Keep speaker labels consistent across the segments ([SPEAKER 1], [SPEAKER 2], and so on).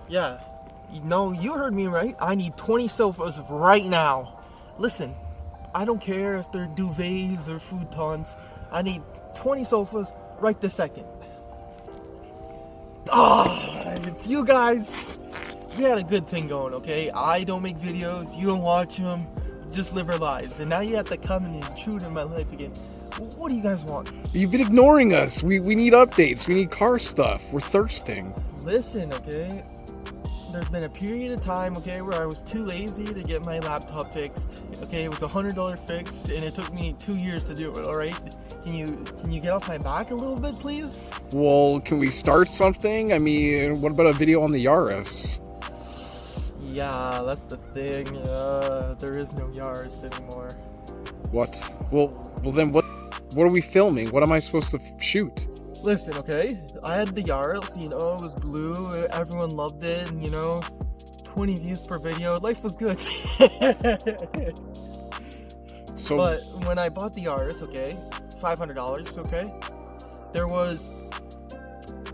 [SPEAKER 1] Yeah. No, you heard me right. I need 20 sofas right now. Listen, I don't care if they're duvets or futons. I need 20 sofas right this second. It's you guys. We had a good thing going, okay? I don't make videos, you don't watch them, just live our lives. And now you have to come and intrude in my life again. What do you guys want?
[SPEAKER 2] You've been ignoring us. We need updates. We need car stuff. We're thirsting.
[SPEAKER 1] Listen, okay? There's been a period of time, okay, where I was too lazy to get my laptop fixed. Okay, it was $100 fix, and it took me 2 years to do it. All right, can you get off my back a little bit, please?
[SPEAKER 2] Well, can we start something? I mean, what about a video on the Yaris?
[SPEAKER 1] Yeah, that's the thing. There is no Yaris anymore.
[SPEAKER 2] What? Well then what are we filming? What am I supposed to shoot?
[SPEAKER 1] Listen, okay, I had the Yaris, you know, it was blue, everyone loved it, and 20 views per video, life was good.
[SPEAKER 2] So,
[SPEAKER 1] but when I bought the Yaris, okay, $500, okay, there was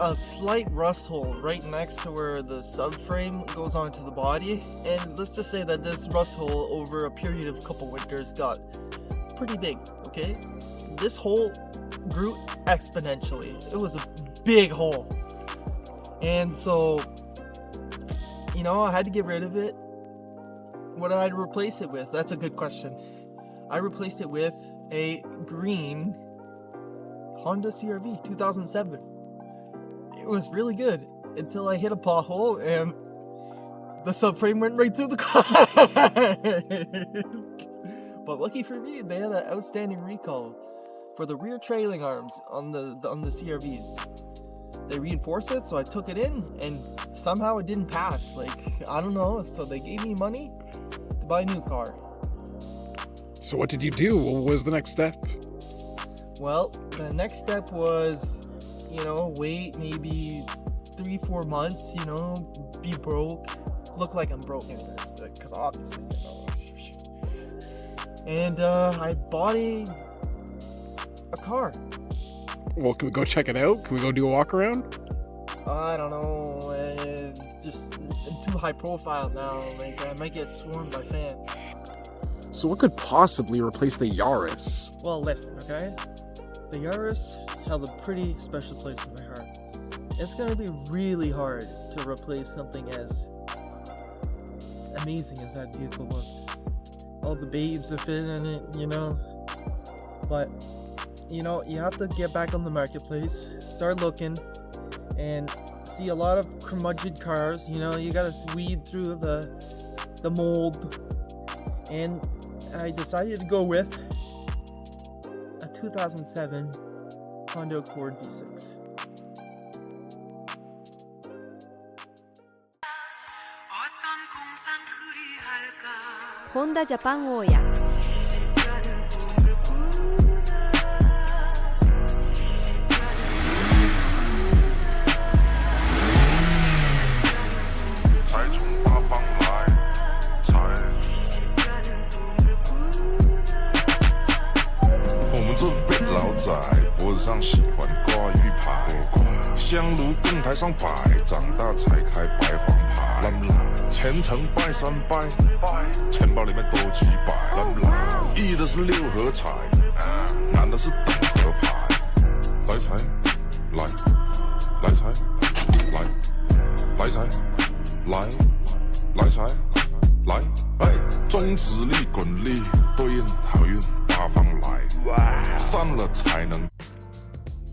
[SPEAKER 1] a slight rust hole right next to where the subframe goes onto the body, and let's just say that this rust hole over a period of a couple winters got pretty big, okay? This hole grew exponentially. It was a big hole. And so, I had to get rid of it. What did I replace it with? That's a good question. I replaced it with a green Honda CR-V 2007. It was really good until I hit a pothole and the subframe went right through the car. But lucky for me, they had an outstanding recall for the rear trailing arms on the CR-Vs. They reinforced it, so I took it in, and somehow it didn't pass. I don't know. So they gave me money to buy a new car.
[SPEAKER 2] So what did you do? What was the next step?
[SPEAKER 1] Well, the next step was, wait maybe 3-4 months. Be broke, look like I'm broken, because obviously, And I bought a car.
[SPEAKER 2] Well, can we go check it out? Can we go do a walk around?
[SPEAKER 1] I don't know. Just I'm too high profile now. I might get swarmed by fans.
[SPEAKER 2] So what could possibly replace the Yaris?
[SPEAKER 1] Well, listen, okay? The Yaris held a pretty special place in my heart. It's gonna be really hard to replace something as amazing as that vehicle was. All the babes that fit in it, But, you have to get back on the marketplace, start looking, and see a lot of curmudgeon cars. You gotta weed through the mold. And I decided to go with a 2007 Honda Accord V6.
[SPEAKER 3] Honda Japan Oya.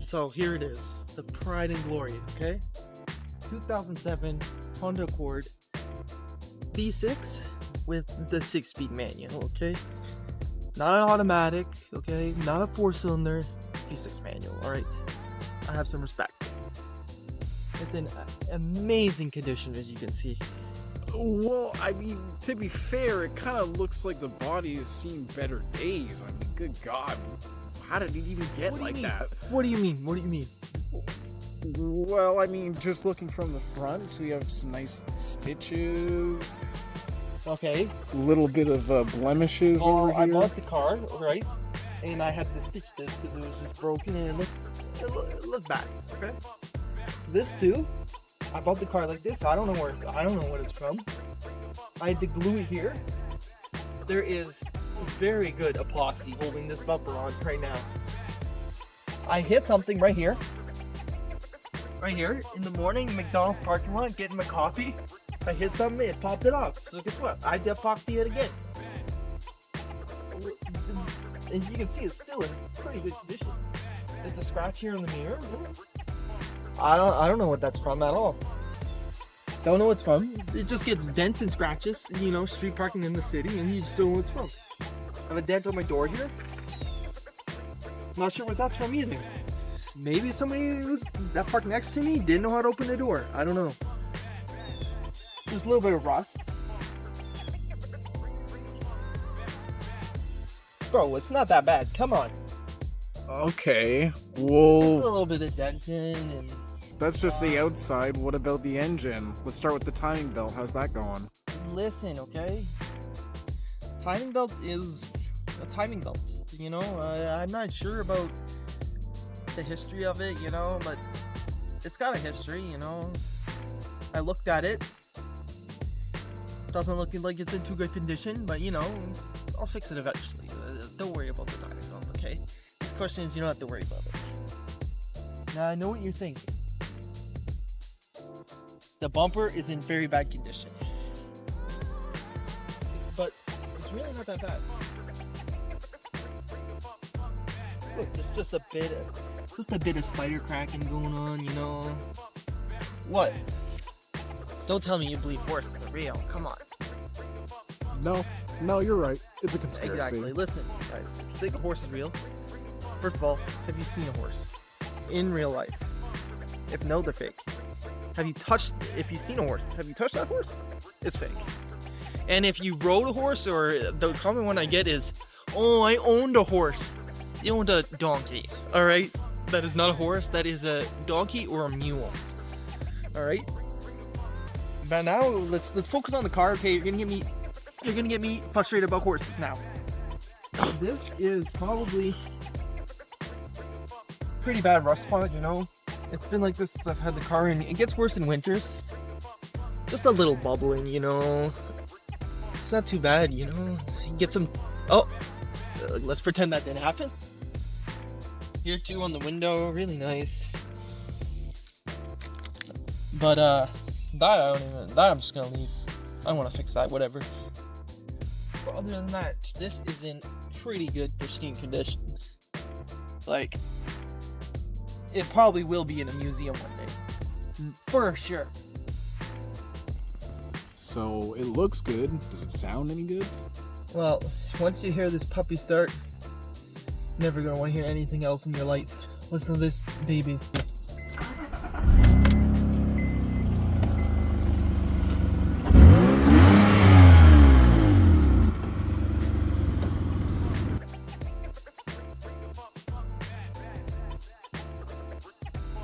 [SPEAKER 1] So here it is, the pride and glory, okay? 2007 Honda Accord V6 with the 6-speed manual, okay? Not an automatic, okay? Not a 4-cylinder, V6 manual, alright? I have some respect. It's in amazing condition, as you can see.
[SPEAKER 2] Well, I mean, to be fair, it kind of looks like the body has seen better days. I mean, good God. How did it even get like that?
[SPEAKER 1] What do you mean? What do you mean?
[SPEAKER 2] Well, I mean, just looking from the front, we have some nice stitches.
[SPEAKER 1] Okay.
[SPEAKER 2] A little bit of blemishes over here.
[SPEAKER 1] I bought the car, right? And I had to stitch this because it was just broken and it looked bad, okay? This too, I bought the car like this. I don't know what it's from. I had to glue it here. There is very good epoxy holding this bumper on right now. I hit something right here. Right here in the morning, McDonald's parking lot, getting my coffee. I hit something, it popped it off. So guess what? I had to epoxy it again. And you can see it's still in pretty good condition. There's a scratch here in the mirror. I don't know what that's from at all. Don't know what it's from. It just gets dents and scratches, you know, street parking in the city, and you just don't know what it's from. I have a dent on my door here. Not sure what that's from either. Maybe somebody that parked next to me didn't know how to open the door. I don't know. There's a little bit of rust. Bro, it's not that bad. Come on.
[SPEAKER 2] Okay,
[SPEAKER 1] Just a
[SPEAKER 2] well,
[SPEAKER 1] little bit of denting and...
[SPEAKER 2] that's just the outside. What about the engine? Let's start with the timing belt. How's that going?
[SPEAKER 1] Listen, okay? Timing belt is a timing belt. You know, I'm not sure about the history of it, you know, but it's got a history, you know. I looked at it. Doesn't look like it's in too good condition, but you know, I'll fix it eventually. Don't worry about the timing belt, okay? These questions, you don't have to worry about it. Now, I know what you're thinking. The bumper is in very bad condition. But it's really not that bad. Look, there's just a bit of spider cracking going on, you know. What? Don't tell me you believe horses are real. Come on.
[SPEAKER 2] No, you're right. It's a conspiracy.
[SPEAKER 1] Exactly. Listen, guys, if you think a horse is real, first of all, have you seen a horse in real life? If no, they're fake. If you've seen a horse, have you touched that horse? It's fake. And if you rode a horse, or the common one I get is, oh, I owned a horse. You owned a donkey. All right, that is not a horse. That is a donkey or a mule. All right. But now let's focus on the car. Okay, you're gonna get me frustrated about horses now. This is probably pretty bad rust spot, you know. It's been like this since I've had the car, and it gets worse in winters. Just a little bubbling, you know. It's not too bad, you know. Get some. Oh, let's pretend that didn't happen. Here too on the window, really nice. But that I'm just gonna leave. I don't want to fix that, whatever. But other than that, this is in pretty good, pristine conditions. Like, it probably will be in a museum one day. For sure.
[SPEAKER 2] So it looks good. Does it sound any good?
[SPEAKER 1] Well, once you hear this puppy start, never gonna want to hear anything else in your life. Listen to this, baby.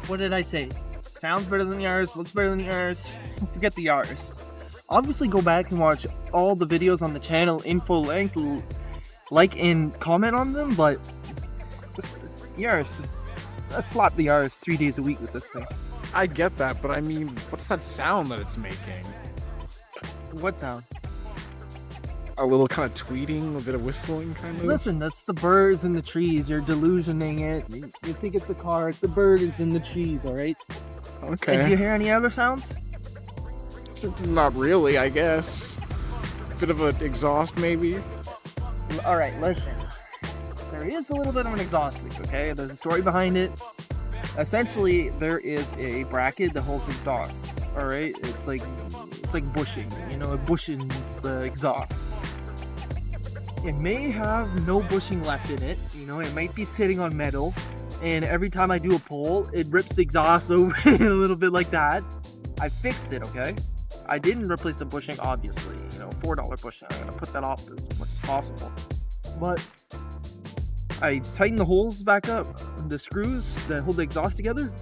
[SPEAKER 1] What did I say? Sounds better than yours, looks better than yours. Forget the yours. Obviously, go back and watch all the videos on the channel in full length, like and comment on them, but this yours, I slap the yours 3 days a week with this thing.
[SPEAKER 2] I get that, but I mean, what's that sound that it's making?
[SPEAKER 1] What sound?
[SPEAKER 2] A little kind of tweeting, a bit of whistling, kind of?
[SPEAKER 1] Listen, that's the birds in the trees. You're delusioning it. You think it's the car. It's the bird is in the trees, alright?
[SPEAKER 2] Okay.
[SPEAKER 1] Did you hear any other sounds?
[SPEAKER 2] Not really, I guess. Bit of an exhaust, maybe?
[SPEAKER 1] Alright, listen. There is a little bit of an exhaust leak, okay? There's a story behind it. Essentially, there is a bracket that holds exhausts, alright? It's like bushing, you know, it bushings the exhaust. It may have no bushing left in it, you know, it might be sitting on metal, and every time I do a pull, it rips the exhaust open a little bit like that. I fixed it, okay? I didn't replace the bushing, obviously, you know, $4 bushing. I'm gonna put that off as much as possible. But I tightened the holes back up, the screws that hold the exhaust together.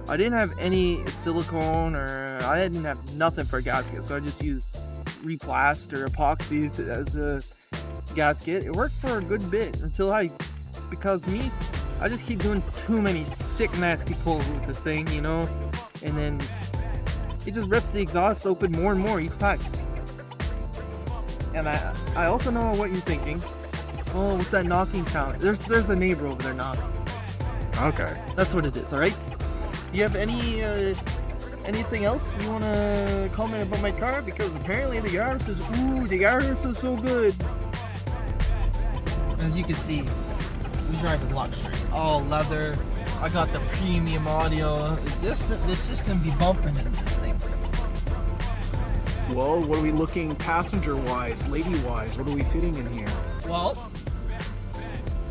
[SPEAKER 1] I didn't have any silicone, or I didn't have nothing for a gasket, so I just used replast or epoxy as a gasket. It worked for a good bit until I just keep doing too many sick nasty pulls with this thing, you know, and then It just rips the exhaust open more and more each time. And I also know what you're thinking. Oh, what's that knocking sound? There's a neighbor over there knocking.
[SPEAKER 2] Okay.
[SPEAKER 1] That's what it is, alright? Do you have anything else you want to comment about my car? Because apparently the Yaris is so good. As you can see, we drive in luxury. All leather. I got the premium audio. The system be bumping in this thing.
[SPEAKER 2] Well, what are we looking passenger-wise, lady-wise? What are we fitting in here?
[SPEAKER 1] Well,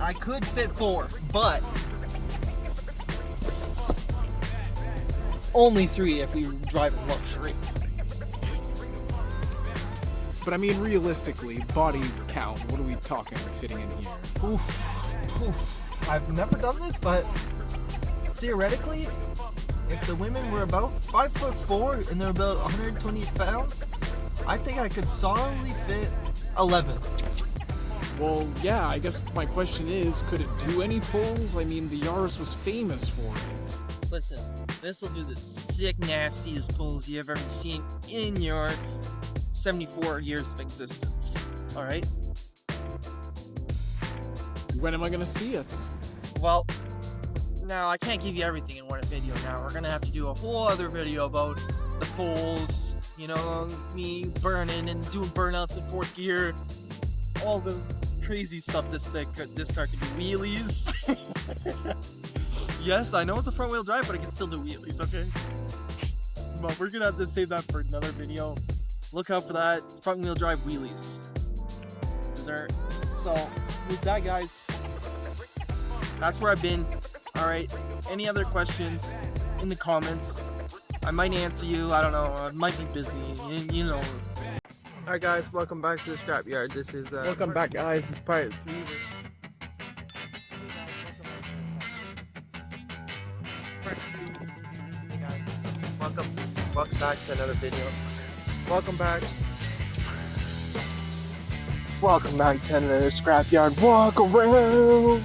[SPEAKER 1] I could fit 4, but only 3 if we drive in luxury.
[SPEAKER 2] But I mean, realistically, body count, what are we talking fitting in here?
[SPEAKER 1] Oof. I've never done this, but theoretically, if the women were about 5'4" and they're about 120 pounds, I think I could solidly fit 11.
[SPEAKER 2] Well, yeah, I guess my question is, could it do any pulls? I mean, the Yaris was famous for it.
[SPEAKER 1] Listen, this will do the sick, nastiest pulls you've ever seen in your 74 years of existence. Alright?
[SPEAKER 2] When am I gonna see it?
[SPEAKER 1] Well, now I can't give you everything in one video now. We're gonna have to do a whole other video about the pulls, you know, me burning and doing burnouts in 4th gear, all the crazy stuff this car can do, wheelies. Yes, I know it's a front wheel drive, but I can still do wheelies, okay? But we're gonna have to save that for another video. Look out for that, front wheel drive wheelies. So, with that, guys, that's where I've been. Alright, any other questions in the comments? I might answer you, I don't know, I might be busy, you know. Alright guys, welcome back to the scrapyard. This is welcome back, guys. This is part 3. Hey guys, welcome back to another video. Welcome back to another scrapyard walk around.